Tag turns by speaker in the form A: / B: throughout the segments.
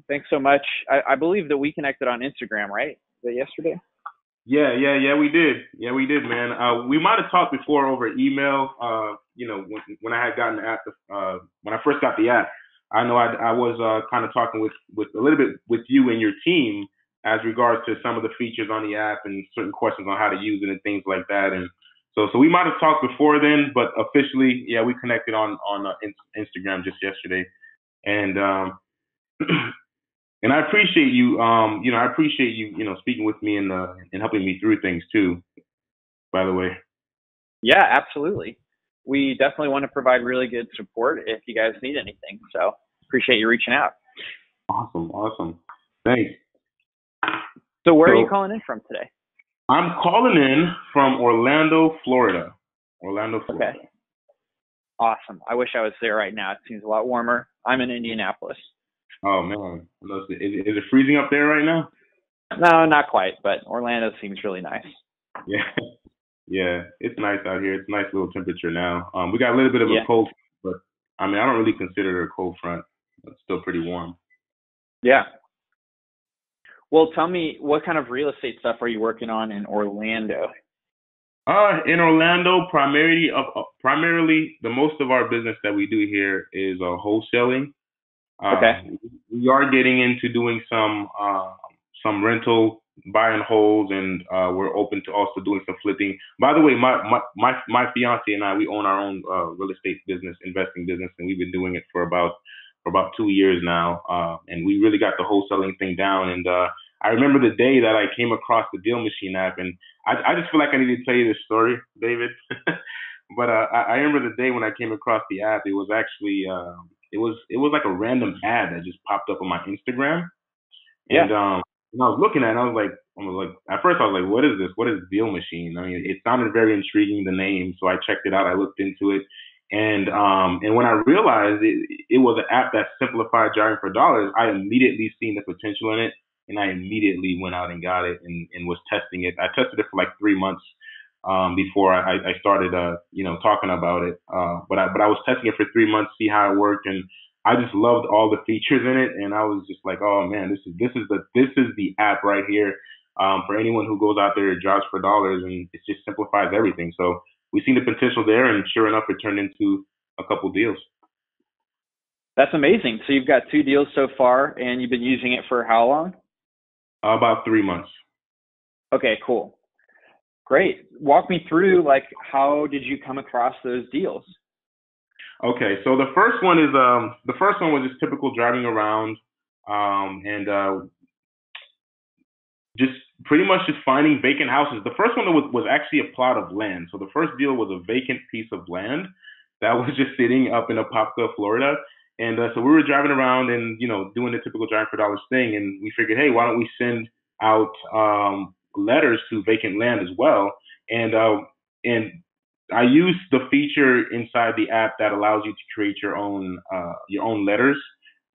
A: Thanks so much. I believe that we connected on Instagram, right? Was it yesterday?
B: Yeah, we did. Yeah, we did, man. We might have talked before over email. When I had gotten the app, when I first got the app, I know I was kind of talking with a little bit with you and your team as regards to some of the features on the app and certain questions on how to use it and things like that. And so we might have talked before then, but officially, yeah, we connected on Instagram just yesterday. And And I appreciate you, I appreciate you, speaking with me and helping me through things too, by the way.
A: Yeah, absolutely. We definitely want to provide really good support if you guys need anything. So appreciate you reaching out.
B: Awesome. Thanks.
A: So where are you calling in from today?
B: I'm calling in from Orlando, Florida.
A: Okay. Awesome. I wish I was there right now. It seems a lot warmer. I'm in Indianapolis.
B: Oh, man. Is it freezing up there right now?
A: No, not quite, but Orlando seems really nice.
B: Yeah, it's nice out here. It's a nice little temperature now. We got a little bit of a cold, but I mean, I don't really consider it a cold front. It's still pretty warm.
A: Yeah. Well, tell me, what kind of real estate stuff are you working on in Orlando?
B: In Orlando, primarily, the most of our business that we do here is wholesaling.
A: Okay.
B: We are getting into doing some rental buy and holds, and we're open to also doing some flipping. By the way, my fiance and I, we own our own real estate business, investing business, and we've been doing it for about 2 years now. And we really got the wholesaling thing down. And I remember the day that I came across the DealMachine app, and I just feel like I need to tell you this story, David. But I remember the day when I came across the app. It was actually it was like a random ad that just popped up on my Instagram. And and I was looking at it, and I was like, at first I was like, what is this? What is DealMachine? I mean, it sounded very intriguing, the name. So I checked it out. I looked into it. And when I realized it was an app that simplified jarring for dollars, I immediately seen the potential in it. And I immediately went out and got it and was testing it. I tested it for like 3 months before I started, talking about it. But I was testing it for 3 months, see how it worked. And I just loved all the features in it, and I was just like, "Oh man, this is the app right here for anyone who goes out there and jobs for dollars, and it just simplifies everything." So we seen the potential there, and sure enough, it turned into a couple deals.
A: That's amazing. So you've got 2 deals so far, and you've been using it for how long?
B: About 3 months.
A: Okay, cool, great. Walk me through, like, how did you come across those deals?
B: Okay, so the first one was just typical driving around, and just pretty much just finding vacant houses. The first one was actually a plot of land. So the first deal was a vacant piece of land that was just sitting up in Apopka, Florida. And so we were driving around and doing the typical driving for dollars thing, and we figured, hey, why don't we send out letters to vacant land as well? And I use the feature inside the app that allows you to create your own letters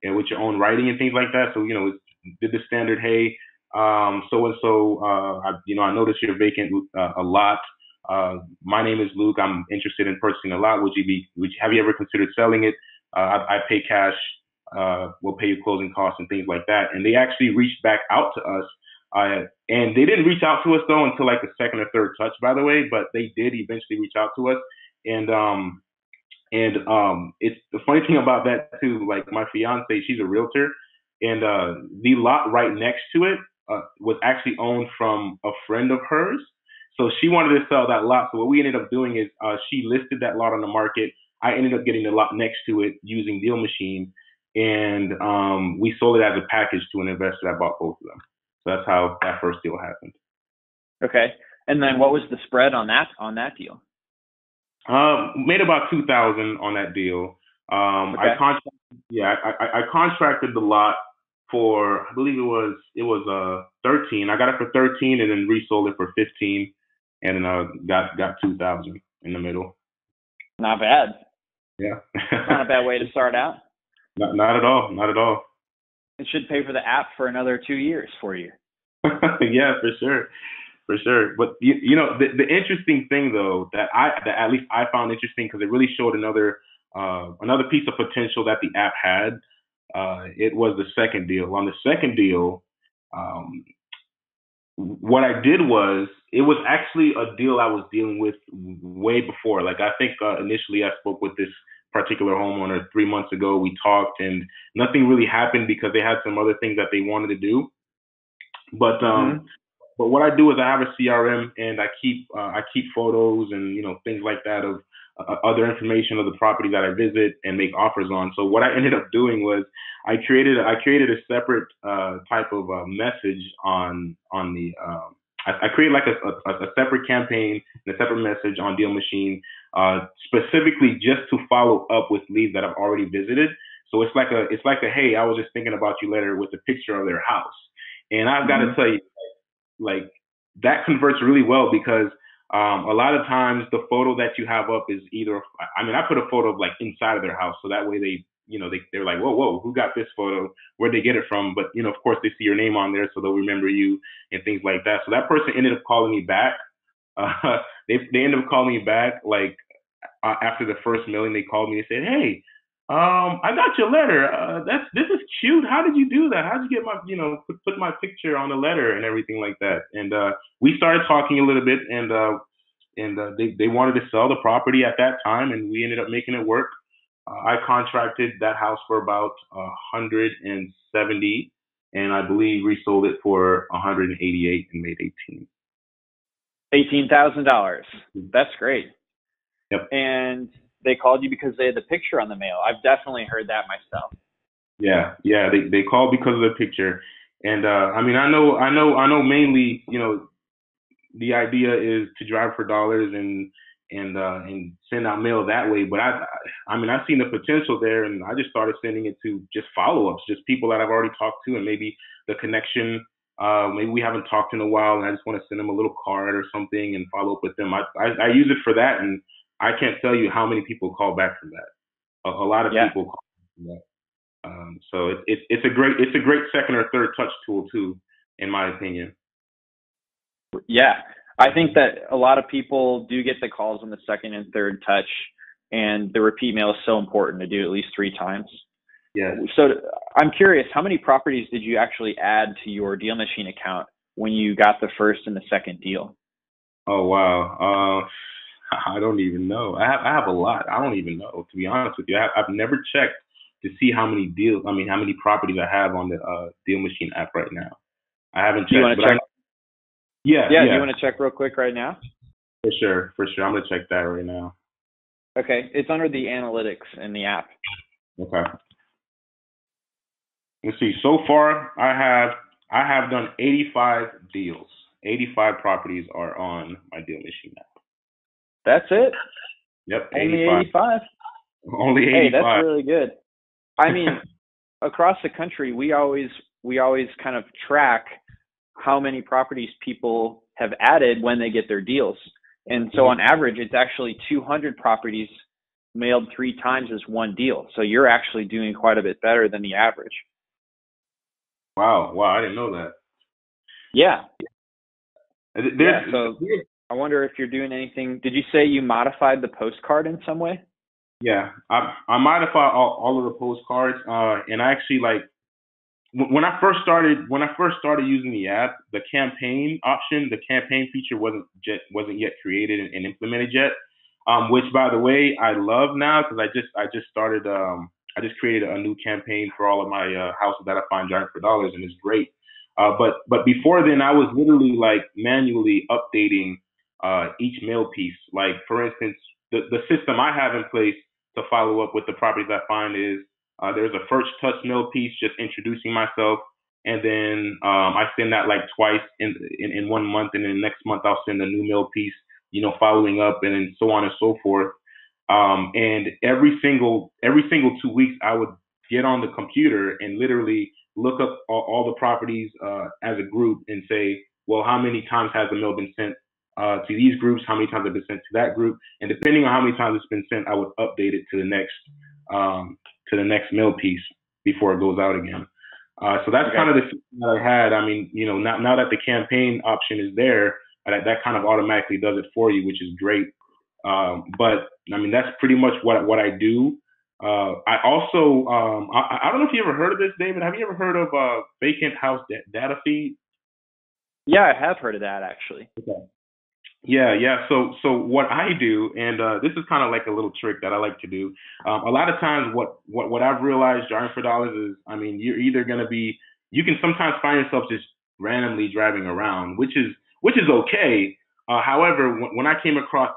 B: and with your own writing and things like that. So it did the standard, hey, so and so, I noticed you're vacant a lot. My name is Luke. I'm interested in purchasing a lot. Have you ever considered selling it? I pay cash. We'll pay you closing costs and things like that. And they actually reached back out to us. And they didn't reach out to us though until like the second or third touch, by the way, but they did eventually reach out to us. And it's the funny thing about that too, like my fiance, she's a realtor, and the lot right next to it was actually owned from a friend of hers. So she wanted to sell that lot. So what we ended up doing is she listed that lot on the market. I ended up getting the lot next to it using DealMachine, and we sold it as a package to an investor that bought both of them. So that's how that first deal happened.
A: Okay, and then what was the spread on that deal?
B: Made about $2,000 on that deal.
A: Okay.
B: I contracted the lot for, I believe it was 13. I got it for 13 and then resold it for 15, and then got 2,000 in the middle.
A: Not bad.
B: Yeah.
A: Not a bad way to start out.
B: Not at all. Not at all.
A: It should pay for the app for another 2 years for you.
B: Yeah, for sure. But the interesting thing though that at least I found interesting, because it really showed another piece of potential that the app had. It was the second deal. On the second deal, um, what I did was it was actually a deal I was dealing with way before. Like I think initially I spoke with this particular homeowner 3 months ago. We talked and nothing really happened because they had some other things that they wanted to do. But
A: Mm-hmm.
B: but what I do is I have a CRM and I keep photos and things like that of other information of the property that I visit and make offers on. So what I ended up doing was I created a separate type of message on the I created like a separate campaign and a separate message on DealMachine specifically just to follow up with leads that I've already visited. So it's like a hey, I was just thinking about you letter with a picture of their house. And I've got to
A: Mm-hmm.
B: tell you, like that converts really well because a lot of times the photo that you have up is either, I mean, I put a photo of like inside of their house. So that way they're like, whoa, who got this photo? Where'd they get it from? But, of course they see your name on there. So they'll remember you and things like that. So that person ended up calling me back. They ended up calling me back like after the first mailing. They called me and said, hey, I got your letter. This is cute. How did you do that? How did you get my, put my picture on the letter and everything like that? And we started talking a little bit, and they wanted to sell the property at that time, and we ended up making it work. I contracted that house for about 170, and I believe resold it for 188 and made 18.
A: $18,000. That's great.
B: Yep.
A: And they called you because they had the picture on the mail. I've definitely heard that myself.
B: Yeah, yeah. They called because of the picture, and I mean, I know. Mainly, the idea is to drive for dollars and send out mail that way. But I mean, I've seen the potential there, and I just started sending it to just follow-ups, just people that I've already talked to, and maybe the connection. Maybe we haven't talked in a while, and I just want to send them a little card or something and follow up with them. I use it for that, and I can't tell you how many people call back from that. A lot of
A: Yeah.
B: people call back from that. So it's a great second or third touch tool too, in my opinion.
A: Yeah. I think that a lot of people do get the calls on the second and third touch, and the repeat mail is so important to do at least 3 times.
B: Yeah.
A: So I'm curious, how many properties did you actually add to your DealMachine account when you got the first and the second deal?
B: Oh wow. I don't even know. I have a lot. I don't even know, to be honest with you. I've never checked to see how many deals. I mean, how many properties I have on the DealMachine app right now. I haven't
A: Do you
B: checked,
A: want
B: but
A: to check?
B: yeah,
A: Yeah, do you
B: yeah,
A: want to check real quick right now?
B: for sure. I'm gonna check that right now.
A: Okay, it's under the analytics in the app.
B: Okay. Let's see. So far, I have done 85 deals. 85 properties are on my DealMachine app.
A: That's it?
B: Yep,
A: Only
B: 85.
A: 85?
B: Only
A: Hey,
B: 85.
A: that's really good. I mean, across the country, we always kind of track how many properties people have added when they get their deals. And so on average, it's actually 200 properties mailed 3 times as one deal. So you're actually doing quite a bit better than the average.
B: Wow, I didn't know that.
A: Yeah.
B: There's,
A: So I wonder if you're doing anything. Did you say you modified the postcard in some way?
B: Yeah, I modified all of the postcards, and I actually like when I first started using the app, the campaign option, the campaign feature wasn't yet created and implemented yet. Which by the way, I love now because I just started I just created a new campaign for all of my houses that I find driving for dollars, and it's great. But before then, I was literally like manually updating each mail piece. Like for instance, the system I have in place to follow up with the properties I find is there's a first touch mail piece just introducing myself, and then I send that like twice in 1 month, and then next month I'll send a new mail piece, following up, and then so on and so forth. And every single 2 weeks, I would get on the computer and literally look up all the properties as a group and say, well, how many times has the mail been sent to these groups? How many times have been sent to that group? And depending on how many times it's been sent, I would update it um, to the next mail piece before it goes out again. So that's
A: Okay.
B: kind of the system that I had. I mean, now that the campaign option is there, that kind of automatically does it for you, which is great. But I mean, that's pretty much what I do. I also, I don't know if you ever heard of this, David. Have you ever heard of vacant house data feed?
A: Yeah, I have heard of that actually.
B: Okay. Yeah, yeah. So what I do, and this is kind of like a little trick that I like to do. A lot of times, what I've realized driving for dollars is, I mean, you're either gonna be, you can sometimes find yourself just randomly driving around, which is okay. However, when I came across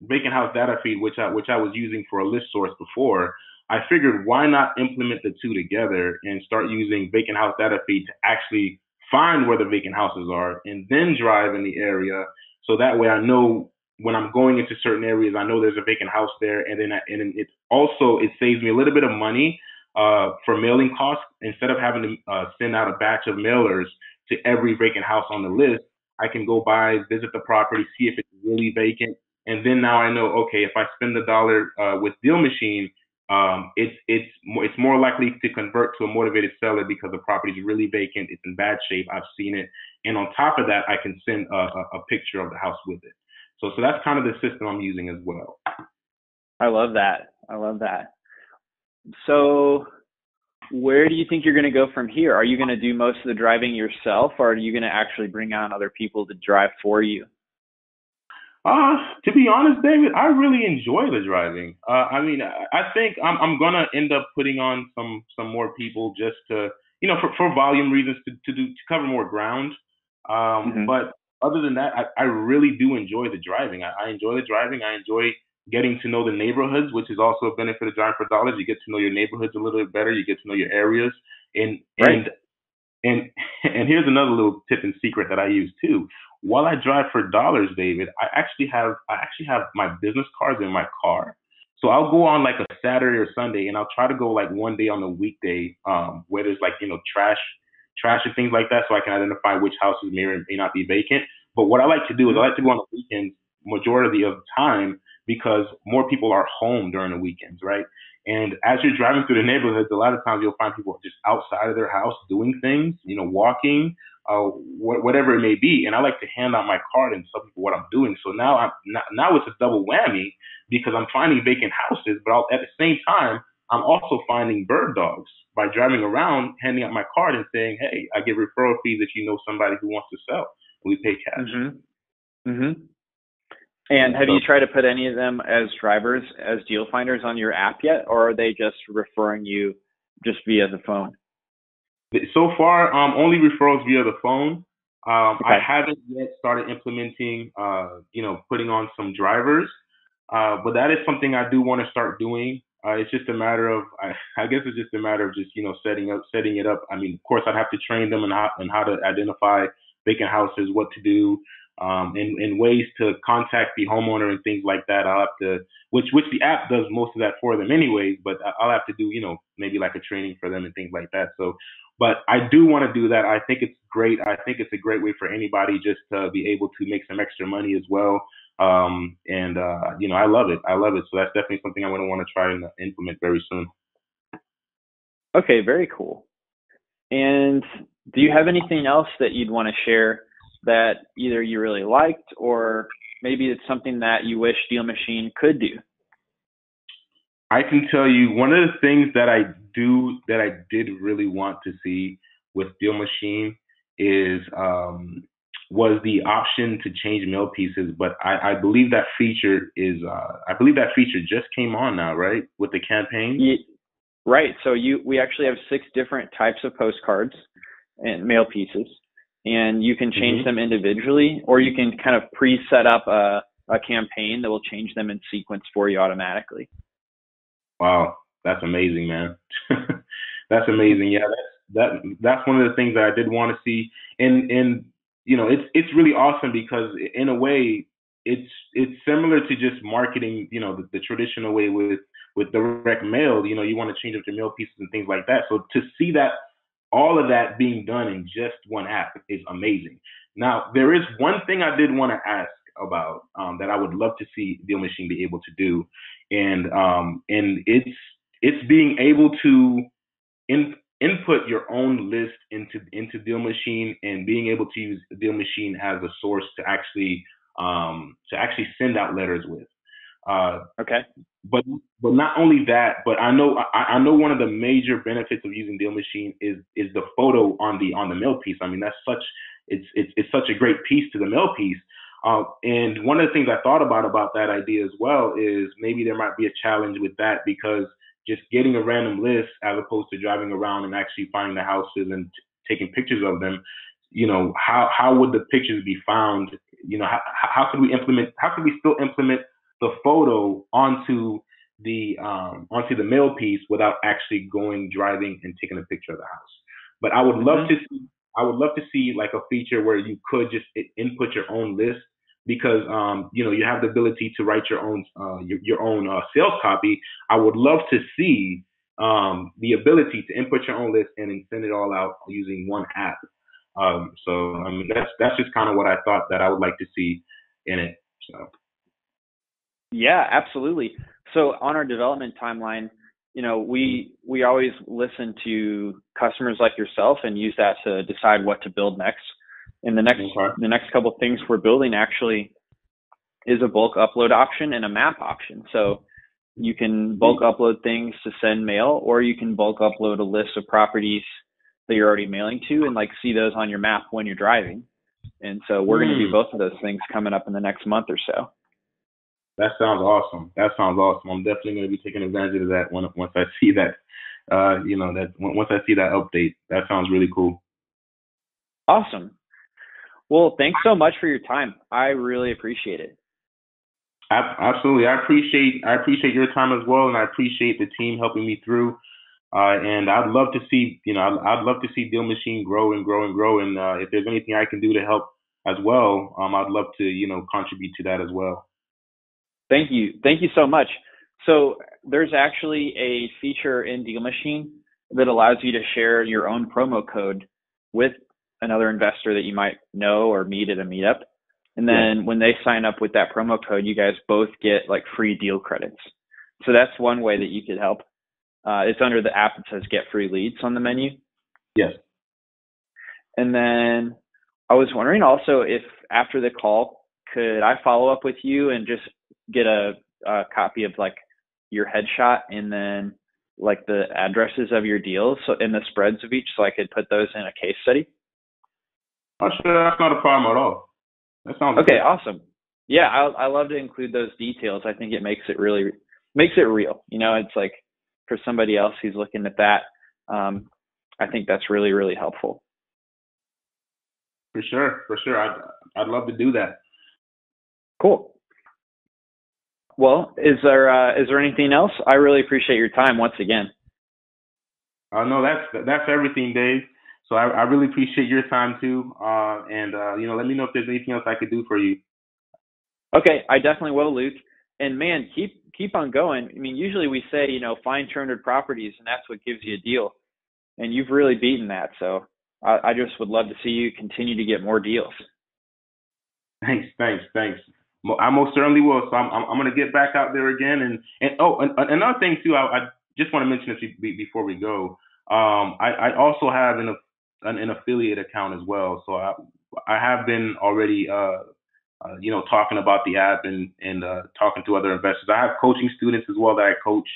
B: vacant house data feed, which I was using for a list source before, I figured why not implement the two together and start using vacant house data feed to actually find where the vacant houses are and then drive in the area so that way I know when I'm going into certain areas, I know there's a vacant house there, and then it also it saves me a little bit of money for mailing costs. Instead of having to send out a batch of mailers to every vacant house on the list, I can go by, visit the property, see if it's really vacant, and then now I know, okay, if I spend the dollar with Deal Machine, it's more likely to convert to a motivated seller because the property is really vacant, it's in bad shape, I've seen it, and on top of that, I can send a picture of the house with it. So that's kind of the system I'm using as well.
A: I love that. I love that. So where do you think you're going to go from here? Are you going to do most of the driving yourself, or are you going to actually bring on other people to drive for you?
B: To be honest, David, I really enjoy the driving. I mean, I think I'm gonna end up putting on some more people just to, for volume reasons to cover more ground.
A: Hmm.
B: But other than that, I really do enjoy the driving. I enjoy the driving. I enjoy getting to know the neighborhoods, which is also a benefit of driving for dollars. You get to know your neighborhoods a little bit better. You get to know your areas, and
A: Right.
B: and and and here's another little tip and secret that I use too. While I drive for dollars, David, I actually have my business cards in my car. So I'll go on like a Saturday or Sunday, and I'll try to go like one day on the weekday, where there's like trash and things like that, so I can identify which houses may or may not be vacant. But what I like to do is
A: Hmm.
B: I like to go on the weekends majority of the time because more people are home during the weekends, right? And as you're driving through the neighborhoods, a lot of times you'll find people just outside of their house doing things, walking, whatever it may be. And I like to hand out my card and tell people what I'm doing. So now it's a double whammy because I'm finding vacant houses, but at the same time, I'm also finding bird dogs by driving around, handing out my card and saying, "Hey, I get referral fees if you know somebody who wants to sell. We pay cash."
A: Hmm. Hmm. And
B: Yeah.
A: have you
B: So
A: tried to put any of them as drivers, as deal finders on your app yet, or are they just referring you just via the phone?
B: So far, only referrals via the phone. I
A: Okay.
B: haven't yet started implementing, putting on some drivers, but that is something I do want to start doing. It's just a matter of, I guess it's just a matter of just, setting it up. I mean, of course, I'd have to train them and how to identify vacant houses, what to do, and ways to contact the homeowner and things like that. I'll have to, which the app does most of that for them anyways, but I'll have to do, maybe like a training for them and things like that. So, but I do want to do that. I think it's great. I think it's a great way for anybody just to be able to make some extra money as well. And I love it. I love it. So that's definitely something I'm going to want to try and implement very soon.
A: Okay, very cool. And do you have anything else that you'd want to share that either you really liked, or maybe it's something that you wish Deal Machine could do?
B: I can tell you one of the things that I did really want to see with Deal Machine is was the option to change mail pieces, but I believe that feature just came on now, right? With the campaign.
A: Ye- Right. So we actually have six different types of postcards and mail pieces, and you can change
B: Hmm.
A: them individually, or you can kind of pre-set up a campaign that will change them in sequence for you automatically.
B: Wow, that's amazing, man. That's amazing. Yeah, that's one of the things that I did want to see, and it's really awesome because in a way it's similar to just marketing, the traditional way with direct mail. You want to change up your mail pieces and things like that. So to see that all of that being done in just one app is amazing. Now, there is one thing I did want to ask about that I would love to see Deal Machine be able to do, and it's being able to input your own list into Deal Machine and being able to use Deal Machine as a source to actually send out letters with. Uh,
A: Okay.
B: but but not only that, but I know one of the major benefits of using DealMachine is the photo on the mail piece. I mean, that's such it's such a great piece to the mail piece. And one of the things I thought about that idea as well is maybe there might be a challenge with that, because just getting a random list as opposed to driving around and actually finding the houses and taking pictures of them, you know, how would the pictures be found? You know, how could we still implement the photo onto the mail piece without actually driving and taking a picture of the house? But I would love to see like a feature where you could just input your own list, because you know, you have the ability to write your own sales copy. I would love to see the ability to input your own list and then send it all out using one app. So I mean, that's just kind of what I thought that I would like to see in it. So
A: Yeah, absolutely. So on our development timeline, you know, we always listen to customers like yourself and use that to decide what to build next. And the next couple of things we're building actually is a bulk upload option and a map option. So you can bulk upload things to send mail, or you can bulk upload a list of properties that you're already mailing to and like see those on your map when you're driving. And so we're going to do both of those things coming up in the next month or so.
B: that sounds awesome. I'm definitely going to be taking advantage of that once I see that. You know, that once I see that update, that sounds really cool.
A: Awesome. Well, thanks so much for your time. I really appreciate it.
B: Absolutely. I appreciate your time as well, and I appreciate the team helping me through. And I'd love to see, you know, I'd love to see DealMachine grow and grow and grow. And if there's anything I can do to help as well, I'd love to, you know, contribute to that as well.
A: Thank you. Thank you so much. So there's actually a feature in DealMachine that allows you to share your own promo code with another investor that you might know or meet at a meetup. And then when they sign up with that promo code, you guys both get like free deal credits. So that's one way that you could help. It's under the app that says get free leads on the menu.
B: Yes.
A: And then I was wondering also if after the call, could I follow up with you and just get a copy of like your headshot and then like the addresses of your deals and the spreads of each, so I could put those in a case study?
B: Oh, sure. That's not a problem at all. That sounds
A: okay.
B: Good.
A: Awesome. Yeah, I love to include those details. I think it makes it real. You know, it's like for somebody else who's looking at that, I think that's really, really helpful.
B: For sure. I'd love to do that.
A: Cool. Well, is there anything else? I really appreciate your time once again.
B: No, that's everything, Dave. So I really appreciate your time too. And you know, let me know if there's anything else I could do for you.
A: Okay, I definitely will, Luc. And man, keep on going. I mean, usually we say, you know, find 200 properties and that's what gives you a deal. And you've really beaten that. So I just would love to see you continue to get more deals.
B: Thanks. I most certainly will. So I'm going to get back out there again. And another thing too, I just want to mention this before we go. I also have an affiliate account as well. So I have been already, you know, talking about the app and talking to other investors. I have coaching students as well that I coach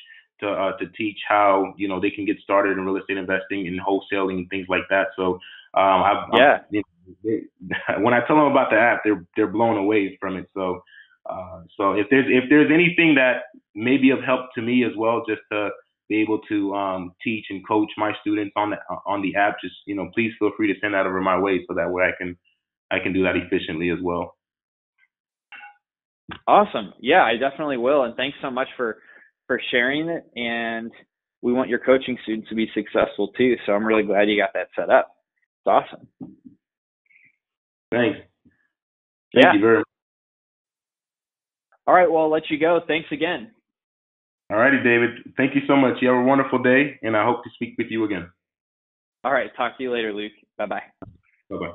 B: to teach how, you know, they can get started in real estate investing and wholesaling and things like that. So you know, when I tell them about the app, they're blown away from it. So so if there's anything that may be of help to me as well, just to be able to teach and coach my students on the app, just, you know, please feel free to send that over my way, so that way I can do that efficiently as well.
A: Awesome. Yeah, I definitely will. And thanks so much for sharing it. And we want your coaching students to be successful too. So I'm really glad you got that set up. It's awesome.
B: Thanks. Thank you very much.
A: All right. Well, I'll let you go. Thanks again.
B: All righty, David. Thank you so much. You have a wonderful day, and I hope to speak with you again.
A: All right. Talk to you later, Luc. Bye-bye.
B: Bye-bye.